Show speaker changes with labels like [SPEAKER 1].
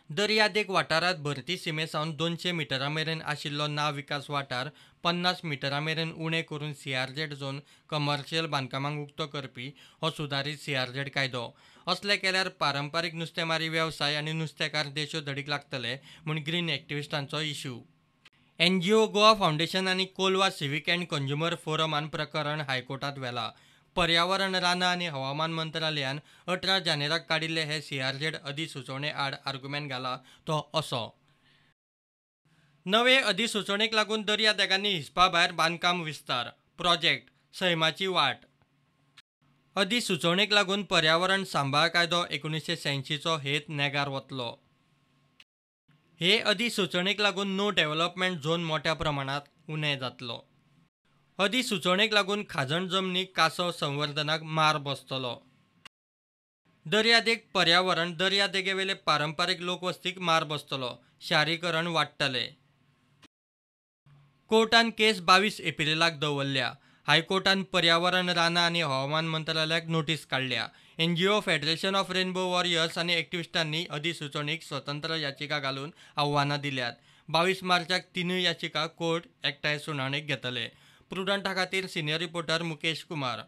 [SPEAKER 1] दर्यादेग वाठारात भरती सीमेसावन 200 मिटरांमेरेन आशिल्लो नाव विकास वाठार 50 मिटरांमेरेन उणें करून सीआरझेड झोन कमर्शियल बांदकामांक उक्तो करपी हो सुदारीत सीआरझेड कायदो. असले केल्यार पारंपारीक नुस्तेमारी वेवसाय आनी नुस्तेकार देशोधडीक लागतले म्हूण ग्रीन एक्टिव्हिस्टांचो इश्यू. एनजीओ गोवा फावंडेशन आनी कोलवा सिव्हीक अँड कंझ्युमर फोरमान प्रकरण हायकोर्टात व्हेला. पर्यावरण, रानां आनी हवामान मंत्रालयान 18 जानेराक काडिल्ले हे सीआरझेड अधिसुचोवणे आड आर्ग्युमेंट घाला तो असो. नवे अधिसुचोवणेक लागून दर्यादेगांनी हिसपा भायर बांदकाम विस्तार. प्रोजेक्ट सैमाची वाट. अधिसुचोवणेक लागून पर्यावरण सांबाळ कायदो 1986 चो हेत नेगार वतलो. हे अधिसुचोवणेक लागून नो डेव्हलपमेंट झोन मोठ्या प्रमाणात उणें जातलो. अधिसुचोवणेक लागून खाजण जमनीक कासव संवर्धनाक मार बसतलो. दर्यादेग पर्यावरण दर्यादेगेवेले पारंपारीक लोकवस्तीक मार बसतलो. शारीकरण वाडटले. कोर्टान केस 22 एप्रिलाक दवरल्या. हायकोर्टान पर्यावरण, रानां आनी हवामान मंत्रालयाक नोटीस काडल्या. NGO federation of rainbow warriors आनी एक्टिव्हिस्टांनी अधिसुचोवणेक स्वतंत्र याचिका घालून आव्हानां दिल्यात. 22 मार्चाक तिनूय याचिका कोर्ट एकठांय सुनावणेक घेतले. प्रुडंटा खातीर सिनियर रिपोर्टर मुकेश कुमार.